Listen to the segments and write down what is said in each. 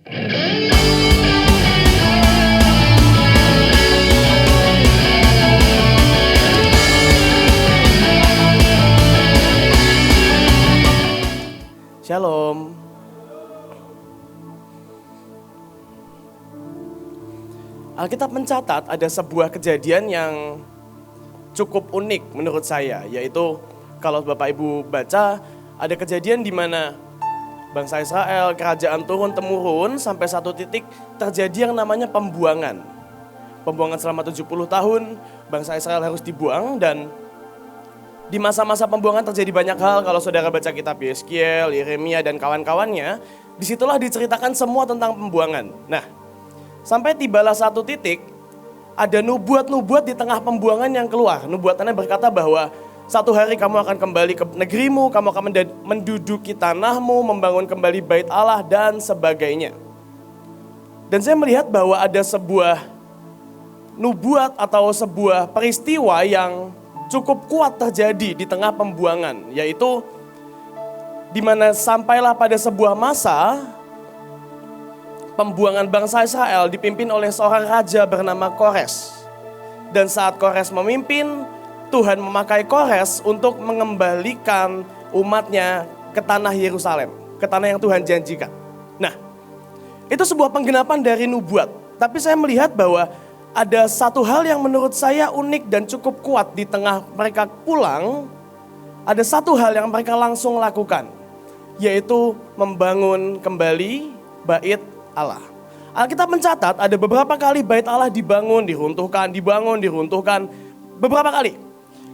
Shalom. Alkitab mencatat ada sebuah kejadian yang cukup unik menurut saya, yaitu kalau Bapak Ibu baca, ada kejadian di mana bangsa Israel, kerajaan turun-temurun sampai satu titik terjadi yang namanya pembuangan. Pembuangan selama 70 tahun, bangsa Israel harus dibuang, dan di masa-masa pembuangan terjadi banyak hal. Kalau saudara baca kitab Yeskiel, Yeremia, dan kawan-kawannya, disitulah diceritakan semua tentang pembuangan. Nah, sampai tibalah satu titik, ada nubuat-nubuat di tengah pembuangan yang keluar. Nubuatannya berkata bahwa satu hari kamu akan kembali ke negerimu, kamu akan menduduki tanahmu, membangun kembali bait Allah, dan sebagainya. Dan saya melihat bahwa ada sebuah nubuat atau sebuah peristiwa yang cukup kuat terjadi di tengah pembuangan, yaitu di mana sampailah pada sebuah masa pembuangan bangsa Israel dipimpin oleh seorang raja bernama Kores. Dan saat Kores memimpin, Tuhan memakai Kores untuk mengembalikan umatnya ke tanah Yerusalem, ke tanah yang Tuhan janjikan. Nah, itu sebuah penggenapan dari nubuat. Tapi saya melihat bahwa ada satu hal yang menurut saya unik dan cukup kuat di tengah mereka pulang. Ada satu hal yang mereka langsung lakukan, yaitu membangun kembali bait Allah. Alkitab mencatat ada beberapa kali bait Allah dibangun, diruntuhkan, dibangun, diruntuhkan. Beberapa kali.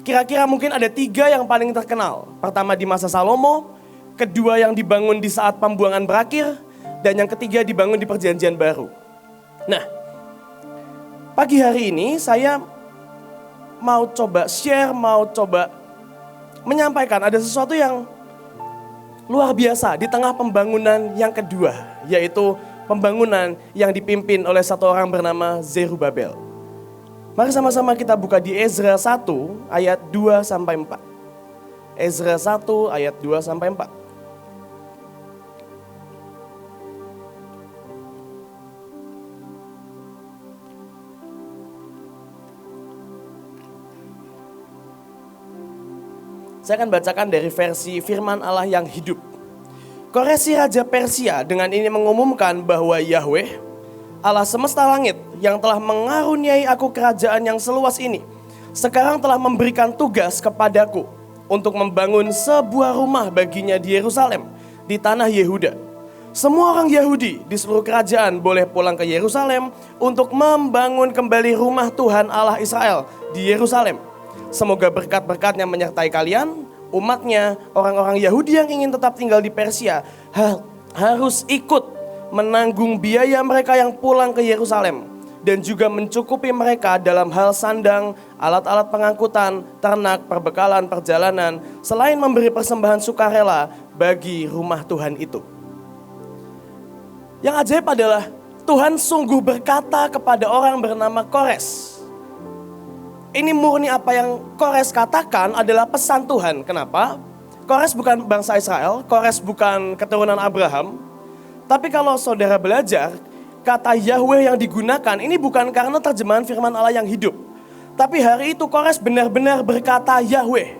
Kira-kira mungkin ada 3 yang paling terkenal. Pertama di masa Salomo, kedua yang dibangun di saat pembuangan berakhir, dan yang ketiga dibangun di perjanjian baru. Nah, pagi hari ini saya mau coba share, mau coba menyampaikan ada sesuatu yang luar biasa di tengah pembangunan yang kedua, yaitu pembangunan yang dipimpin oleh satu orang bernama Zerubabel. Mari sama-sama kita buka di Ezra 1 ayat 2-4. Ezra 1 ayat 2-4. Saya akan bacakan dari versi firman Allah yang hidup. Koresi Raja Persia dengan ini mengumumkan bahwa Yahweh, Allah semesta langit yang telah mengaruniai aku kerajaan yang seluas ini, sekarang telah memberikan tugas kepadaku untuk membangun sebuah rumah baginya di Yerusalem, di tanah Yehuda. Semua orang Yahudi di seluruh kerajaan boleh pulang ke Yerusalem untuk membangun kembali rumah Tuhan Allah Israel di Yerusalem. Semoga berkat-berkatnya menyertai kalian, umatnya, orang-orang Yahudi yang ingin tetap tinggal di Persia harus ikut menanggung biaya mereka yang pulang ke Yerusalem dan juga mencukupi mereka dalam hal sandang, alat-alat pengangkutan, ternak, perbekalan, perjalanan, selain memberi persembahan sukarela bagi rumah Tuhan itu. Yang ajaib adalah Tuhan sungguh berkata kepada orang bernama Kores. Ini murni apa yang Kores katakan adalah pesan Tuhan. Kenapa? Kores bukan bangsa Israel, Kores bukan keturunan Abraham. Tapi kalau saudara belajar, kata Yahweh yang digunakan ini bukan karena terjemahan firman Allah yang hidup. Tapi hari itu Kores benar-benar berkata Yahweh.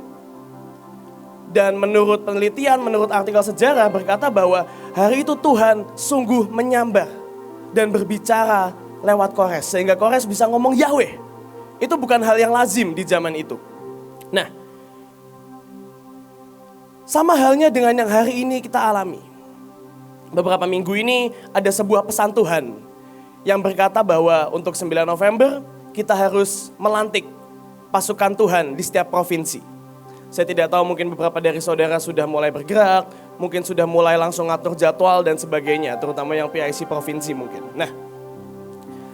Dan menurut penelitian, menurut artikel sejarah berkata bahwa hari itu Tuhan sungguh menyambar dan berbicara lewat Kores. Sehingga Kores bisa ngomong Yahweh. Itu bukan hal yang lazim di zaman itu. Nah, sama halnya dengan yang hari ini kita alami. Beberapa minggu ini ada sebuah pesan Tuhan yang berkata bahwa untuk 9 November kita harus melantik pasukan Tuhan di setiap provinsi. Saya tidak tahu, mungkin beberapa dari saudara sudah mulai bergerak, mungkin sudah mulai langsung ngatur jadwal dan sebagainya, terutama yang PIC provinsi mungkin. Nah,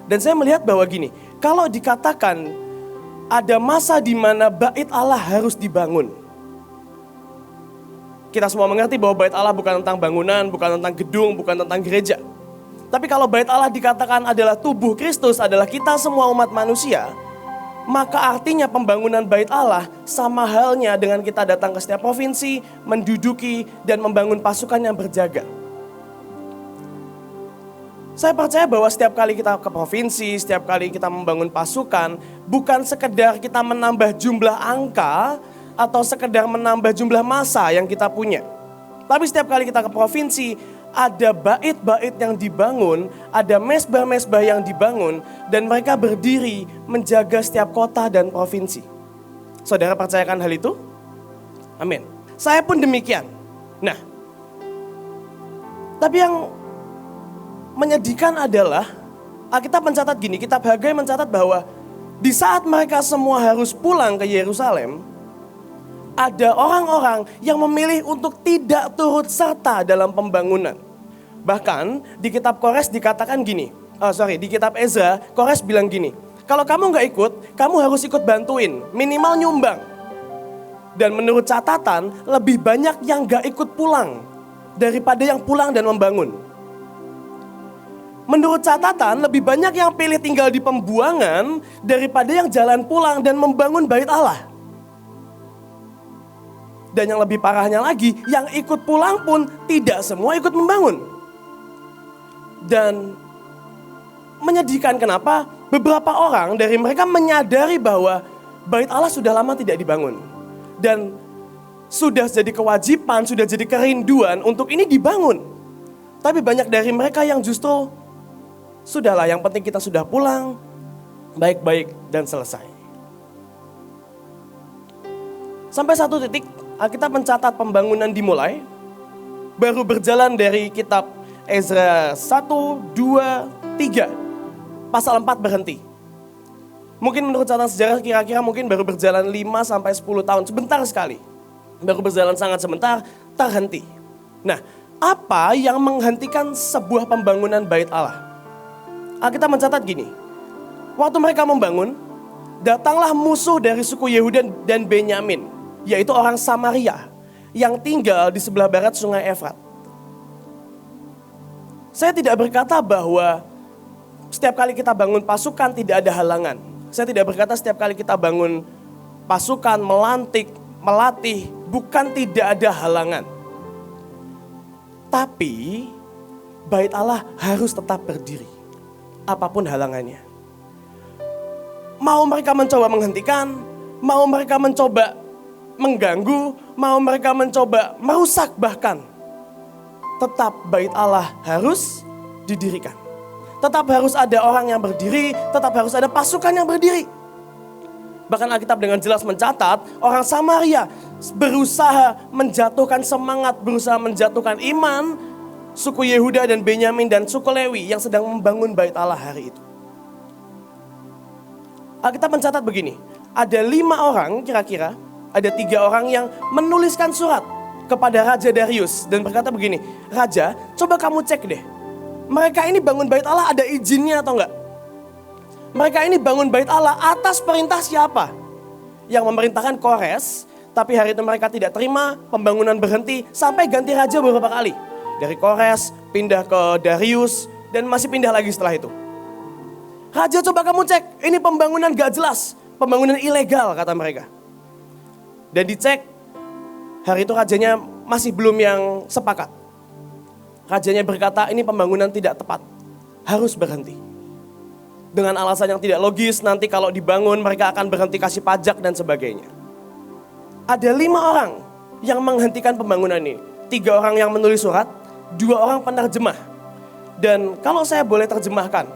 dan saya melihat bahwa gini, kalau dikatakan ada masa di mana bait Allah harus dibangun. Kita semua mengerti bahwa bait Allah bukan tentang bangunan, bukan tentang gedung, bukan tentang gereja. Tapi kalau bait Allah dikatakan adalah tubuh Kristus, adalah kita semua umat manusia, maka artinya pembangunan bait Allah sama halnya dengan kita datang ke setiap provinsi, menduduki dan membangun pasukan yang berjaga. Saya percaya bahwa setiap kali kita ke provinsi, setiap kali kita membangun pasukan, bukan sekedar kita menambah jumlah angka atau sekedar menambah jumlah massa yang kita punya. Tapi setiap kali kita ke provinsi, ada bait-bait yang dibangun, ada mesbah-mesbah yang dibangun, dan mereka berdiri menjaga setiap kota dan provinsi. Saudara percayakan hal itu? Amin. Saya pun demikian. Nah, tapi yang menyedihkan adalah Alkitab mencatat gini, kitab Hagai mencatat bahwa di saat mereka semua harus pulang ke Yerusalem, ada orang-orang yang memilih untuk tidak turut serta dalam pembangunan. Bahkan di kitab Kores dikatakan gini, di kitab Ezra, Kores bilang gini, kalau kamu gak ikut, kamu harus ikut bantuin, minimal nyumbang. Dan menurut catatan, lebih banyak yang gak ikut pulang daripada yang pulang dan membangun. Menurut catatan, lebih banyak yang pilih tinggal di pembuangan daripada yang jalan pulang dan membangun bait Allah. Dan yang lebih parahnya lagi, yang ikut pulang pun tidak semua ikut membangun. Dan menyedihkan kenapa beberapa orang dari mereka menyadari bahwa bait Allah sudah lama tidak dibangun. Dan sudah jadi kewajiban, sudah jadi kerinduan untuk ini dibangun. Tapi banyak dari mereka yang justru sudahlah, yang penting kita sudah pulang, baik-baik dan selesai. Sampai satu titik, Alkitab mencatat pembangunan dimulai, baru berjalan dari kitab Ezra 1, 2, 3, pasal 4 berhenti. Mungkin menurut catatan sejarah kira-kira mungkin baru berjalan 5 sampai 10 tahun, sebentar sekali. Baru berjalan sangat sebentar, terhenti. Nah, apa yang menghentikan sebuah pembangunan bait Allah? Alkitab mencatat gini, waktu mereka membangun, datanglah musuh dari suku Yehuda dan Benyamin, yaitu orang Samaria, yang tinggal di sebelah barat sungai Efrat. Saya tidak berkata bahwa setiap kali kita bangun pasukan tidak ada halangan. Saya tidak berkata setiap kali kita bangun pasukan, melatih, bukan tidak ada halangan. Tapi bait Allah harus tetap berdiri. Apapun halangannya. Mau mereka mencoba menghentikan, mau mereka mencoba mengganggu, mau mereka mencoba merusak bahkan. Tetap bait Allah harus didirikan. Tetap harus ada orang yang berdiri, tetap harus ada pasukan yang berdiri. Bahkan Alkitab dengan jelas mencatat, orang Samaria berusaha menjatuhkan semangat, berusaha menjatuhkan iman suku Yehuda dan Benyamin dan suku Lewi yang sedang membangun bait Allah hari itu. Alkitab mencatat begini, ada 5 orang kira-kira, ada 3 orang yang menuliskan surat kepada Raja Darius dan berkata begini, Raja, coba kamu cek deh, mereka ini bangun bait Allah ada izinnya atau enggak? Mereka ini bangun bait Allah atas perintah siapa? Yang memerintahkan Kores, tapi hari itu mereka tidak terima, pembangunan berhenti sampai ganti raja beberapa kali. Dari Kores, pindah ke Darius, dan masih pindah lagi setelah itu. Raja, coba kamu cek, ini pembangunan gak jelas, pembangunan ilegal kata mereka. Dan dicek, hari itu rajanya masih belum yang sepakat. Rajanya berkata ini pembangunan tidak tepat, harus berhenti. Dengan alasan yang tidak logis, nanti kalau dibangun mereka akan berhenti kasih pajak dan sebagainya. Ada 5 orang yang menghentikan pembangunan ini. 3 orang yang menulis surat, 2 orang penerjemah. Dan kalau saya boleh terjemahkan,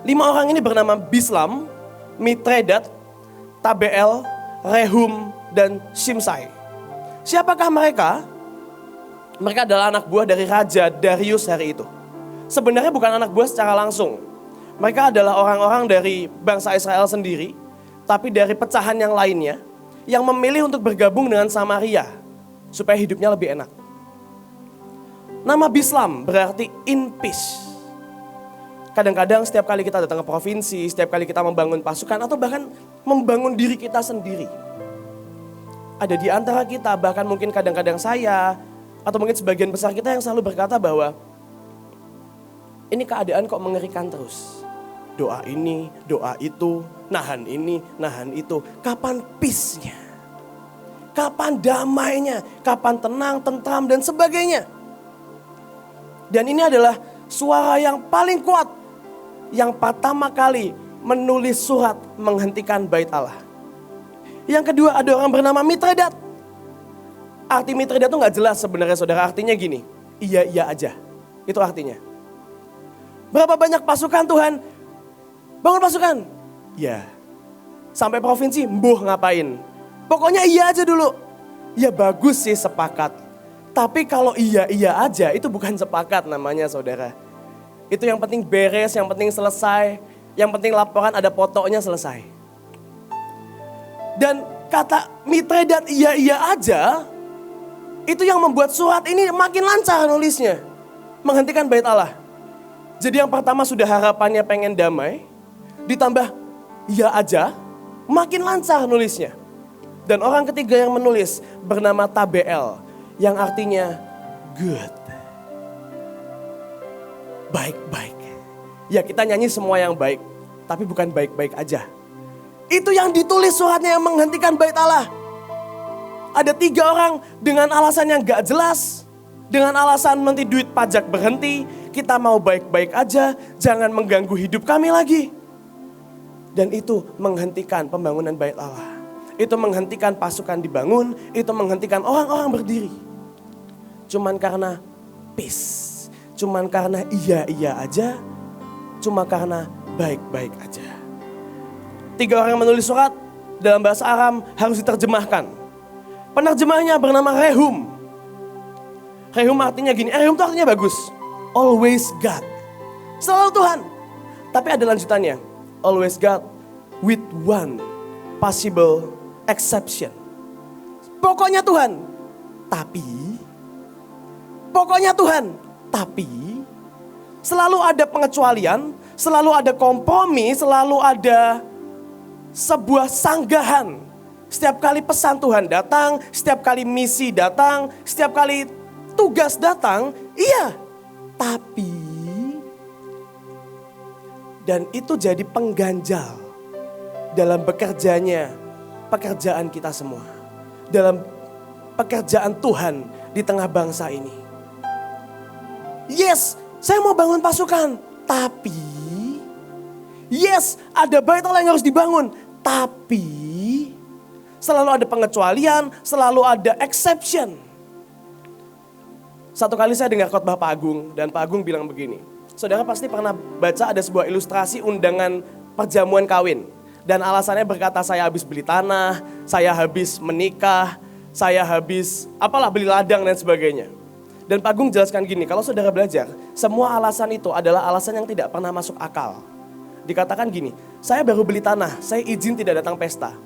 5 orang ini bernama Bislam, Mitredat, Tabeel, Rehum, dan Shimsai. Siapakah mereka? Mereka adalah anak buah dari Raja Darius hari itu. Sebenarnya bukan anak buah secara langsung. Mereka adalah orang-orang dari bangsa Israel sendiri, tapi dari pecahan yang lainnya, yang memilih untuk bergabung dengan Samaria, supaya hidupnya lebih enak. Nama Bislam berarti in peace. Kadang-kadang setiap kali kita datang ke provinsi, setiap kali kita membangun pasukan, atau bahkan membangun diri kita sendiri. Ada di antara kita, bahkan mungkin kadang-kadang saya, atau mungkin sebagian besar kita yang selalu berkata bahwa ini keadaan kok mengerikan terus. Doa ini, doa itu, nahan ini, nahan itu. Kapan peace-nya? Kapan damainya? Kapan tenang, tentram, dan sebagainya? Dan ini adalah suara yang paling kuat yang pertama kali menulis surat menghentikan bait Allah. Yang kedua ada orang bernama Mitredat. Arti Mitredat itu gak jelas sebenarnya saudara, artinya gini, iya aja. Itu artinya. Berapa banyak pasukan Tuhan? Bangun pasukan. Ya. Sampai provinsi, mbuh ngapain? Pokoknya iya aja dulu. Ya bagus sih sepakat. Tapi kalau iya aja itu bukan sepakat namanya saudara. Itu yang penting beres, yang penting selesai. Yang penting laporan ada fotonya selesai. Dan kata Mitredat iya aja, itu yang membuat surat ini makin lancar nulisnya. Menghentikan bait Allah. Jadi yang pertama sudah harapannya pengen damai. Ditambah iya aja, makin lancar nulisnya. Dan orang ketiga yang menulis bernama Tabeel. Yang artinya good. Baik-baik. Ya kita nyanyi semua yang baik. Tapi bukan baik-baik aja. Itu yang ditulis suratnya yang menghentikan bait Allah. Ada 3 orang dengan alasan yang gak jelas. Dengan alasan nanti duit pajak berhenti. Kita mau baik-baik aja. Jangan mengganggu hidup kami lagi. Dan itu menghentikan pembangunan bait Allah. Itu menghentikan pasukan dibangun. Itu menghentikan orang-orang berdiri. Cuman karena peace. Cuman karena iya aja. Cuma karena baik-baik aja. 3 orang menulis surat dalam bahasa Aram harus diterjemahkan. Penerjemahnya bernama Rehum. Rehum artinya gini, Rehum itu artinya bagus. Always God. Selalu Tuhan. Tapi ada lanjutannya. Always God with one possible exception. Pokoknya Tuhan. Pokoknya Tuhan. Tapi selalu ada pengecualian, selalu ada kompromi, selalu ada sebuah sanggahan. Setiap kali pesan Tuhan datang, setiap kali misi datang, setiap kali tugas datang, iya. Tapi, dan itu jadi pengganjal dalam pekerjaan kita semua. Dalam pekerjaan Tuhan di tengah bangsa ini. Yes, saya mau bangun pasukan. Tapi, yes, ada bait Allah yang harus dibangun. Tapi, selalu ada pengecualian, selalu ada exception. Satu kali saya dengar khotbah Pak Agung, dan Pak Agung bilang begini. Saudara pasti pernah baca ada sebuah ilustrasi undangan perjamuan kawin. Dan alasannya berkata saya habis beli tanah, saya habis menikah, saya habis beli ladang dan sebagainya. Dan Pak Agung jelaskan gini, kalau saudara belajar, semua alasan itu adalah alasan yang tidak pernah masuk akal. Dikatakan gini, saya baru beli tanah, saya izin tidak datang pesta.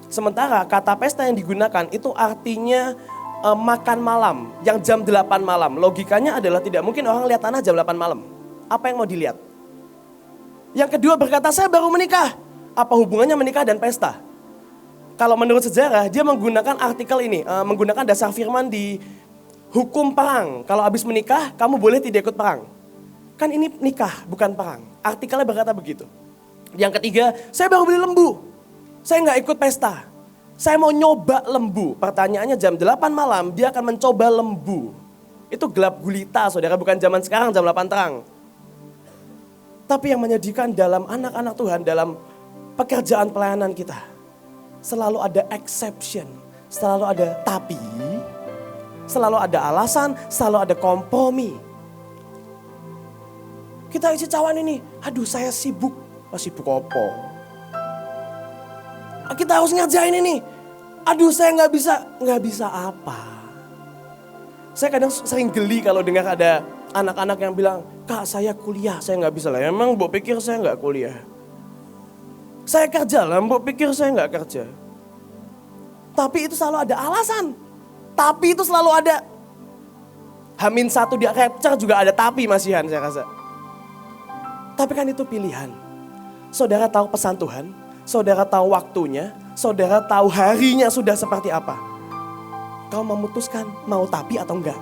Sementara kata pesta yang digunakan itu artinya makan malam, yang jam 8 malam. Logikanya adalah tidak mungkin orang lihat tanah jam 8 malam. Apa yang mau dilihat? Yang kedua berkata, saya baru menikah. Apa hubungannya menikah dan pesta? Kalau menurut sejarah, dia menggunakan artikel ini, menggunakan dasar firman di hukum perang. Kalau habis menikah, kamu boleh tidak ikut perang. Kan ini nikah, bukan perang. Artikelnya berkata begitu. Yang ketiga, saya baru beli lembu. Saya nggak ikut pesta. Saya mau nyoba lembu. Pertanyaannya jam 8 malam, dia akan mencoba lembu. Itu gelap gulita, saudara. Bukan zaman sekarang, jam 8 terang. Tapi yang menyedihkan dalam anak-anak Tuhan, dalam pekerjaan pelayanan kita. Selalu ada exception. Selalu ada tapi. Selalu ada alasan, selalu ada kompromi. Kita isi cawan ini, aduh saya sibuk. Sibuk apa? Kita harus ngerjain ini. Aduh saya nggak bisa apa. Saya kadang sering geli kalau dengar ada anak-anak yang bilang, Kak saya kuliah, saya nggak bisa lah. Emang mbok pikir saya nggak kuliah? Saya kerja lah, mbok pikir saya nggak kerja. Tapi itu selalu ada alasan. Tapi itu selalu ada. H-1 di rapture juga ada tapi masihan saya rasa. Tapi kan itu pilihan. Saudara tahu pesan Tuhan, saudara tahu waktunya, saudara tahu harinya sudah seperti apa. Kau memutuskan mau tapi atau enggak.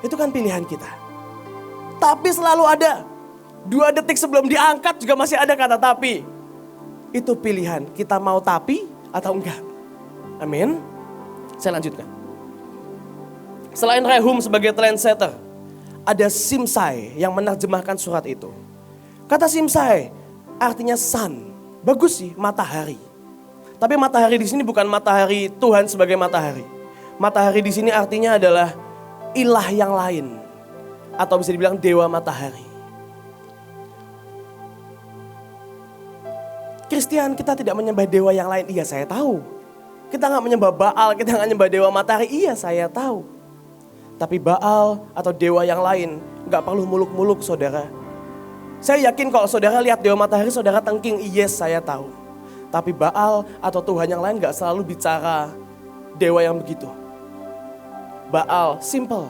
Itu kan pilihan kita. Tapi selalu ada. 2 detik sebelum diangkat juga masih ada kata tapi. Itu pilihan, kita mau tapi atau enggak. Amin. Saya lanjutkan. Selain Rehum sebagai trendsetter, ada Simsai yang menerjemahkan surat itu. Kata Simsai artinya sun. Bagus sih, matahari. Tapi matahari di sini bukan matahari Tuhan sebagai matahari. Matahari di sini artinya adalah ilah yang lain. Atau bisa dibilang dewa matahari. Kristen kita tidak menyembah dewa yang lain, iya saya tahu. Kita gak menyembah Baal, kita gak menyembah dewa matahari, iya saya tahu. Tapi Baal atau dewa yang lain gak perlu muluk-muluk saudara. Saya yakin kalau saudara lihat dewa matahari saudara tengking, yes saya tahu. Tapi Baal atau Tuhan yang lain gak selalu bicara dewa yang begitu. Baal simple,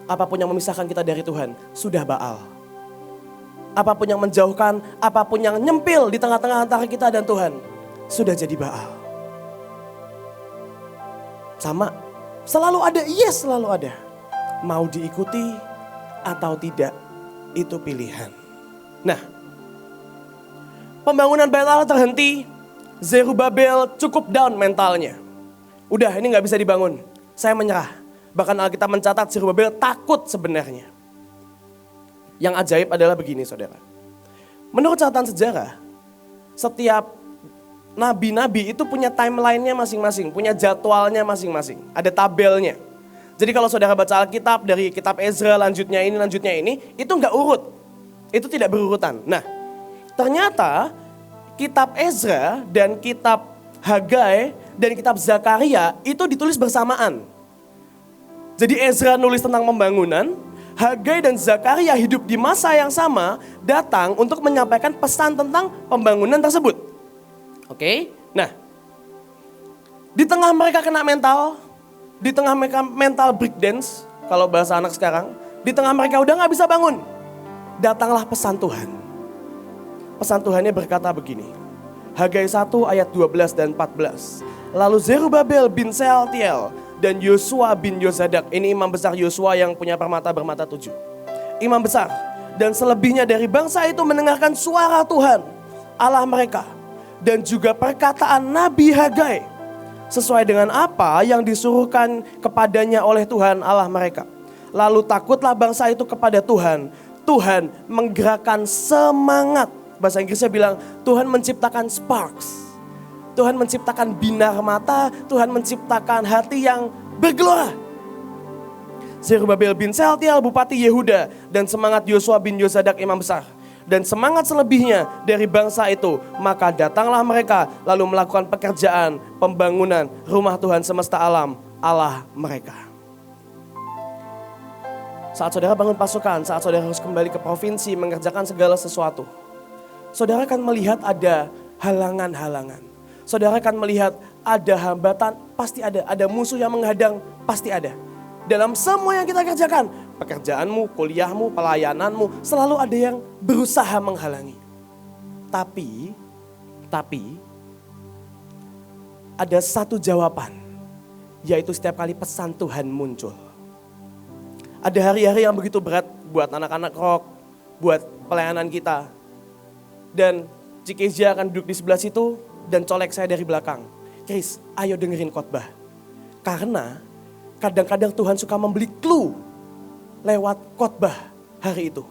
apapun yang memisahkan kita dari Tuhan sudah Baal. Apapun yang menjauhkan, apapun yang nyempil di tengah-tengah antara kita dan Tuhan sudah jadi Baal. Sama, selalu ada, yes selalu ada. Mau diikuti atau tidak, itu pilihan. Nah, pembangunan Bait Allah terhenti, Zerubabel cukup down mentalnya. Udah ini gak bisa dibangun, saya menyerah. Bahkan Alkitab mencatat Zerubabel takut sebenarnya. Yang ajaib adalah begini saudara. Menurut catatan sejarah, setiap nabi-nabi itu punya timeline-nya masing-masing, punya jadwalnya masing-masing, ada tabelnya. Jadi kalau saudara baca Alkitab dari kitab Ezra lanjutnya ini, itu enggak urut. Itu tidak berurutan. Nah, ternyata kitab Ezra dan kitab Hagai dan kitab Zakaria itu ditulis bersamaan. Jadi Ezra nulis tentang pembangunan, Hagai dan Zakaria hidup di masa yang sama datang untuk menyampaikan pesan tentang pembangunan tersebut. Oke, nah di tengah mereka kena mental, di tengah mereka mental breakdance, kalau bahasa anak sekarang, di tengah mereka udah gak bisa bangun, datanglah pesan Tuhan. Pesan Tuhannya berkata begini, Hagai 1 ayat 12 dan 14. Lalu Zerubabel bin Sealtiel dan Yosua bin Yozadak, ini imam besar Yosua yang punya permata bermata 7. Imam besar dan selebihnya dari bangsa itu mendengarkan suara Tuhan Allah mereka dan juga perkataan Nabi Hagai sesuai dengan apa yang disuruhkan kepadanya oleh Tuhan Allah mereka. Lalu takutlah bangsa itu kepada Tuhan. Tuhan menggerakkan semangat. Bahasa Inggrisnya bilang Tuhan menciptakan sparks. Tuhan menciptakan binar mata, Tuhan menciptakan hati yang bergelora. Zerubabel bin Sealtiel bupati Yehuda dan semangat Yosua bin Yozadak imam besar. Dan semangat selebihnya dari bangsa itu, maka datanglah mereka lalu melakukan pekerjaan pembangunan rumah Tuhan semesta alam, Allah mereka. Saat saudara bangun pasukan, saat saudara harus kembali ke provinsi mengerjakan segala sesuatu, saudara akan melihat ada halangan-halangan. Saudara akan melihat ada hambatan, pasti ada musuh yang menghadang, pasti ada. Dalam semua yang kita kerjakan, pekerjaanmu, kuliahmu, pelayananmu, selalu ada yang berusaha menghalangi. Tapi ada satu jawaban, yaitu setiap kali pesan Tuhan muncul. Ada hari-hari yang begitu berat buat anak-anak rock, buat pelayanan kita. Dan Cikizia akan duduk di sebelah situ dan colek saya dari belakang. Chris, ayo dengerin khotbah. Karena kadang-kadang Tuhan suka memberi clue lewat khotbah hari itu.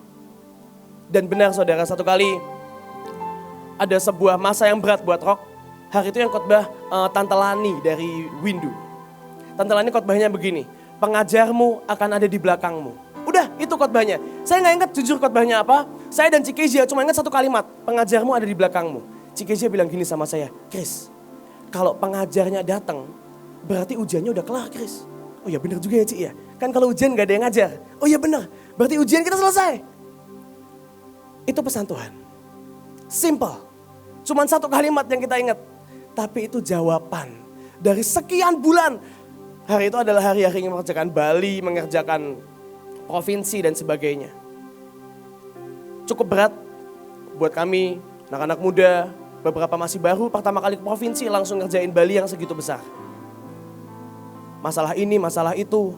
Dan benar saudara, satu kali ada sebuah masa yang berat buat rock. Hari itu yang khotbah Tante Lani dari Windu. Tante Lani khotbahnya begini, pengajarmu akan ada di belakangmu. Udah, itu khotbahnya. Saya gak ingat jujur khotbahnya apa. Saya dan Cikizia cuma ingat satu kalimat, pengajarmu ada di belakangmu. Cikizia bilang gini sama saya, Chris, kalau pengajarnya datang, berarti ujiannya udah kelar, Chris. Oh ya benar juga ya Cik ya, kan kalau ujian gak ada yang ngajar. Oh ya benar, berarti ujian kita selesai. Itu pesan Tuhan. Simple, cuma satu kalimat yang kita ingat. Tapi itu jawaban dari sekian bulan. Hari itu adalah hari-hari yang mengerjakan Bali, mengerjakan provinsi dan sebagainya. Cukup berat buat kami, anak-anak muda, beberapa masih baru, pertama kali ke provinsi langsung ngerjain Bali yang segitu besar. Masalah ini, masalah itu.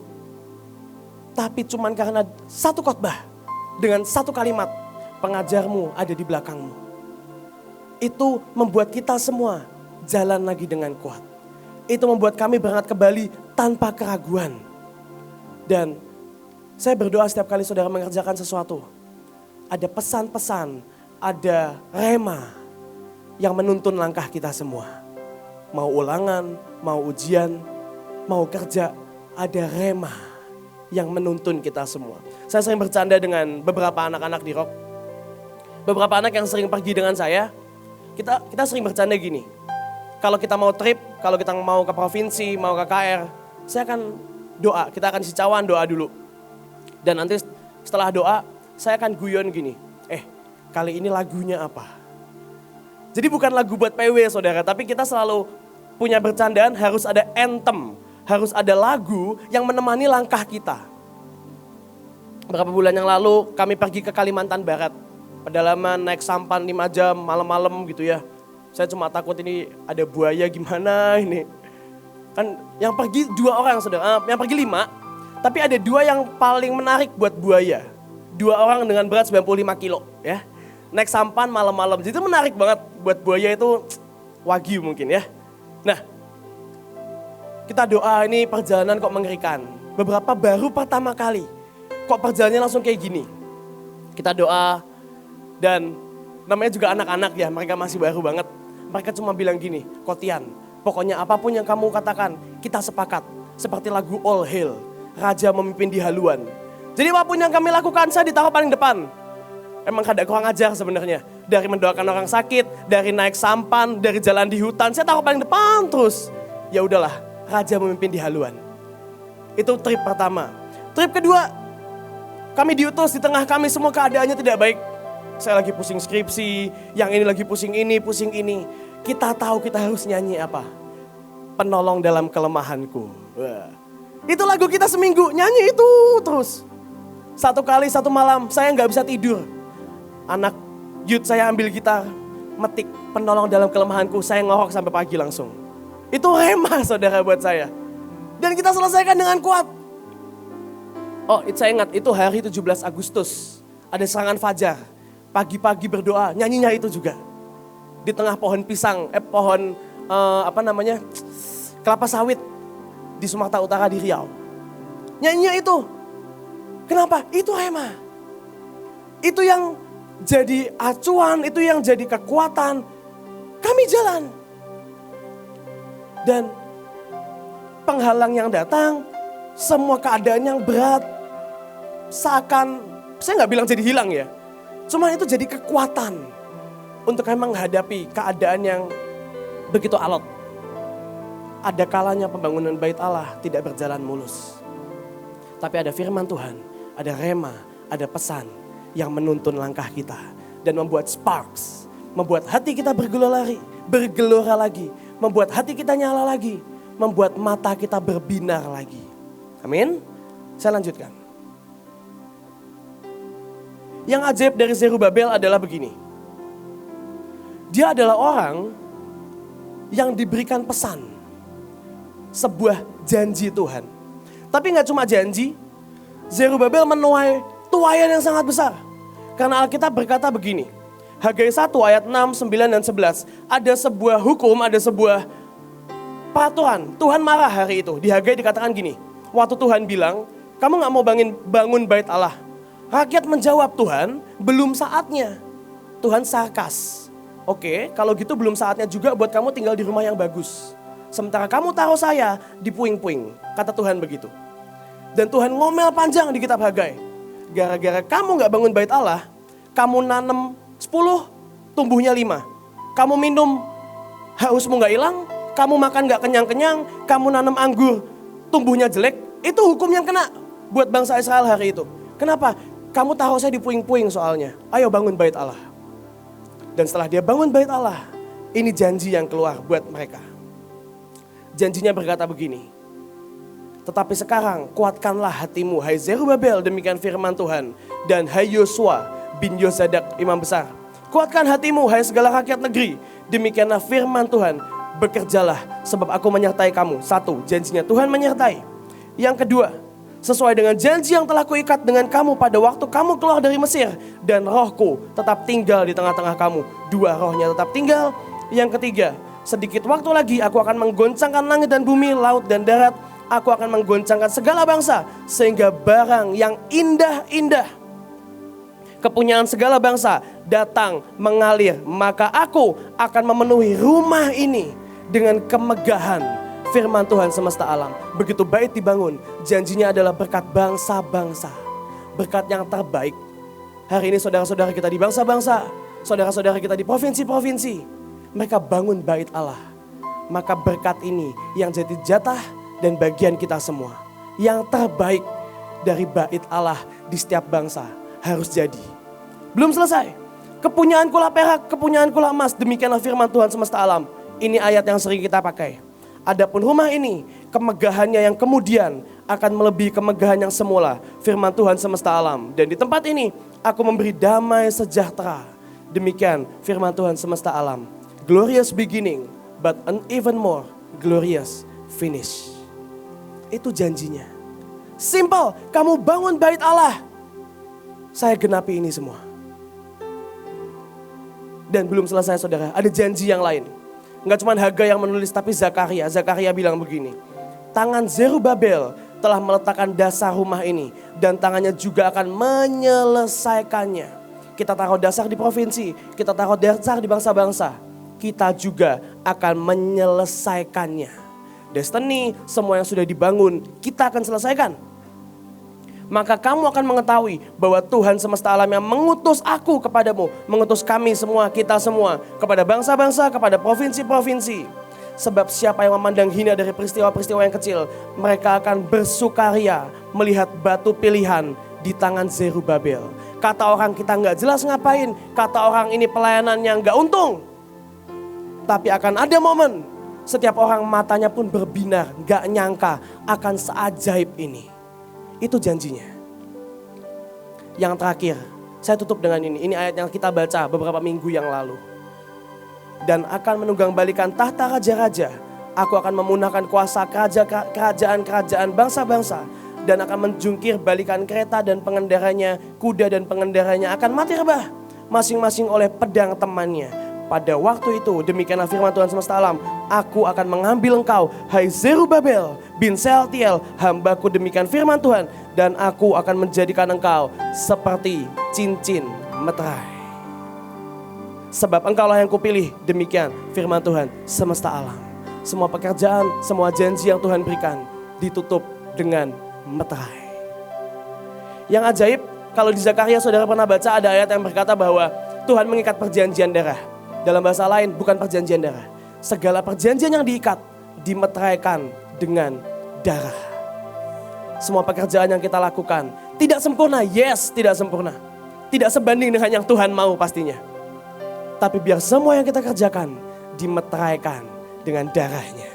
Tapi cuman karena satu khotbah dengan satu kalimat, pengajarmu ada di belakangmu. Itu membuat kita semua jalan lagi dengan kuat. Itu membuat kami berangkat ke Bali tanpa keraguan. Dan Saya berdoa setiap kali saudara mengerjakan sesuatu. Ada pesan-pesan, ada rema yang menuntun langkah kita semua. Mau ulangan, mau ujian, mau kerja, ada rema yang menuntun kita semua. Saya sering bercanda dengan beberapa anak-anak di Rock. Beberapa anak yang sering pergi dengan saya, kita sering bercanda gini. Kalau kita mau trip, kalau kita mau ke provinsi, mau ke KR, saya akan doa, kita akan cawan doa dulu. Dan nanti setelah doa, saya akan guyon gini, kali ini lagunya apa? Jadi bukan lagu buat PW saudara, tapi kita selalu punya bercandaan harus ada anthem, harus ada lagu yang menemani langkah kita. Beberapa bulan yang lalu kami pergi ke Kalimantan Barat. Pedalaman naik sampan 5 jam malam-malam gitu ya. Saya cuma takut ini ada buaya gimana ini. Kan yang pergi 2 orang saudara, yang pergi 5. Tapi ada 2 yang paling menarik buat buaya. 2 orang dengan berat 95 kilo ya. Naik sampan malam-malam, jadi itu menarik banget buat buaya itu wagyu mungkin ya. Nah, kita doa ini perjalanan kok mengerikan. Beberapa baru pertama kali, kok perjalanannya langsung kayak gini. Kita doa dan namanya juga anak-anak ya, mereka masih baru banget. Mereka cuma bilang gini, Kotian, pokoknya apapun yang kamu katakan, kita sepakat. Seperti lagu All Hail, Raja memimpin di haluan. Jadi apapun yang kami lakukan, saya ditaruh paling depan. Emang kada kurang ajar sebenarnya. Dari mendoakan orang sakit, dari naik sampan, dari jalan di hutan, saya taruh paling depan terus. Ya udahlah, Raja memimpin di haluan. Itu trip pertama. Trip kedua, kami diutus di tengah kami semua keadaannya tidak baik. Saya lagi pusing skripsi, yang ini lagi pusing ini. Kita tahu kita harus nyanyi apa? Penolong dalam kelemahanku. Wah. Itu lagu kita seminggu, nyanyi itu terus. Satu kali satu malam saya gak bisa tidur. Anak youth saya ambil gitar, metik penolong dalam kelemahanku, saya ngorok sampai pagi langsung. Itu rema saudara buat saya. Dan kita selesaikan dengan kuat. Oh saya ingat itu hari 17 Agustus, ada serangan fajar. Pagi-pagi berdoa, nyanyinya itu juga. Di tengah pohon pisang, kelapa sawit di Sumatera Utara di Riau. Nyanyinya itu. Kenapa? Itu rema. Itu yang jadi acuan, itu yang jadi kekuatan. Kami jalan. Dan penghalang yang datang, semua keadaan yang berat, seakan, saya gak bilang jadi hilang ya. Cuma itu jadi kekuatan untuk memang menghadapi keadaan yang begitu alot. Ada kalanya pembangunan bait Allah tidak berjalan mulus. Tapi ada firman Tuhan, ada rema, ada pesan yang menuntun langkah kita. Dan membuat sparks, membuat hati kita bergelora lagi. Membuat hati kita nyala lagi. Membuat mata kita berbinar lagi. Amin. Saya lanjutkan. Yang ajaib dari Zerubabel adalah begini. Dia adalah orang yang diberikan pesan. Sebuah janji Tuhan. Tapi gak cuma janji, Zerubabel menuai tuaian yang sangat besar. Karena Alkitab berkata begini, Hagai 1 ayat 6, 9, dan 11. Ada sebuah hukum, ada sebuah peraturan. Tuhan marah hari itu. Di Hagai dikatakan gini, waktu Tuhan bilang, kamu gak mau bangun bait Allah. Rakyat menjawab, Tuhan belum saatnya. Tuhan sarkas. Oke, kalau gitu belum saatnya juga buat kamu tinggal di rumah yang bagus. Sementara kamu taruh saya di puing-puing. Kata Tuhan begitu. Dan Tuhan ngomel panjang di kitab Hagai. Gara-gara kamu gak bangun bait Allah, kamu nanam 10, tumbuhnya 5. Kamu minum, hausmu gak hilang. Kamu makan gak kenyang-kenyang. Kamu nanam anggur, tumbuhnya jelek. Itu hukum yang kena buat bangsa Israel hari itu. Kenapa? Kamu taruh saya di puing-puing soalnya. Ayo bangun bait Allah. Dan setelah dia bangun bait Allah, ini janji yang keluar buat mereka. Janjinya berkata begini. Tetapi sekarang kuatkanlah hatimu, hai Zerubabel, demikian firman Tuhan. Dan hai Yosua bin Yozadak, imam besar. Kuatkan hatimu, hai segala rakyat negeri. Demikianlah firman Tuhan. Bekerjalah, sebab aku menyertai kamu. 1, janjinya Tuhan menyertai. Yang kedua, sesuai dengan janji yang telah kuikat dengan kamu pada waktu kamu keluar dari Mesir. Dan rohku tetap tinggal di tengah-tengah kamu. 2, rohnya tetap tinggal. Yang ketiga, sedikit waktu lagi aku akan menggoncangkan langit dan bumi, laut dan darat. aku akan menggoncangkan segala bangsa. Sehingga barang yang indah-indah, kepunyaan segala bangsa datang mengalir. Maka aku akan memenuhi rumah ini dengan kemegahan firman Tuhan semesta alam. Begitu bait dibangun, janjinya adalah berkat bangsa-bangsa. Berkat yang terbaik. Hari ini saudara-saudara kita di bangsa-bangsa, saudara-saudara kita di provinsi-provinsi, mereka bangun bait Allah. Maka berkat ini yang jadi jatah dan bagian kita semua. Yang terbaik dari bait Allah di setiap bangsa harus jadi. Belum selesai. Kepunyaanku lah perak, kepunyaanku lah emas. Demikianlah firman Tuhan semesta alam. Ini ayat yang sering kita pakai. Adapun rumah ini, kemegahannya yang kemudian akan melebihi kemegahan yang semula. Firman Tuhan semesta alam. Dan di tempat ini, aku memberi damai sejahtera. Demikian firman Tuhan semesta alam. Glorious beginning, but an even more glorious finish. Itu janjinya. Simple, kamu bangun bait Allah. Saya genapi ini semua. Dan belum selesai saudara, ada janji yang lain. Enggak cuma Hagai yang menulis, tapi Zakaria. Zakaria bilang begini. Tangan Zerubabel telah meletakkan dasar rumah ini. Dan tangannya juga akan menyelesaikannya. Kita taruh dasar di provinsi, kita taruh dasar di bangsa-bangsa. Kita juga akan menyelesaikannya. Destiny, semua yang sudah dibangun, kita akan selesaikan. Maka kamu akan mengetahui bahwa Tuhan semesta alam yang mengutus aku kepadamu, mengutus kami semua, kita semua, kepada bangsa-bangsa, kepada provinsi-provinsi. Sebab siapa yang memandang hina dari peristiwa-peristiwa yang kecil, mereka akan bersukaria melihat batu pilihan di tangan Zerubabel. Kata orang kita nggak jelas ngapain, kata orang ini pelayanan yang nggak untung. Tapi akan ada momen setiap orang matanya pun berbinar, gak nyangka akan seajaib ini. Itu janjinya. Yang terakhir, saya tutup dengan ini. Ini ayat yang kita baca beberapa minggu yang lalu. Dan akan menunggangbalikan tahta raja-raja. Aku akan memunahkan kuasa kerajaan-kerajaan bangsa-bangsa. Dan akan menjungkir balikan kereta dan pengendaranya, kuda dan pengendaranya akan mati rebah. Masing-masing oleh pedang temannya. Pada waktu itu, demikianlah firman Tuhan semesta alam, aku akan mengambil engkau, hai Zerubabel bin Sealtiel, hambaku, demikian firman Tuhan, dan aku akan menjadikan engkau seperti cincin meterai. Sebab engkaulah yang kupilih, demikian firman Tuhan semesta alam. Semua pekerjaan, semua janji yang Tuhan berikan, ditutup dengan meterai. Yang ajaib, kalau di Zakaria saudara pernah baca ada ayat yang berkata bahwa Tuhan mengikat perjanjian darah. Dalam bahasa lain bukan perjanjian darah. Segala perjanjian yang diikat dimeteraikan dengan darah. Semua pekerjaan yang kita lakukan tidak sempurna, yes tidak sempurna. Tidak sebanding dengan yang Tuhan mau pastinya. Tapi biar semua yang kita kerjakan dimeteraikan dengan darahnya.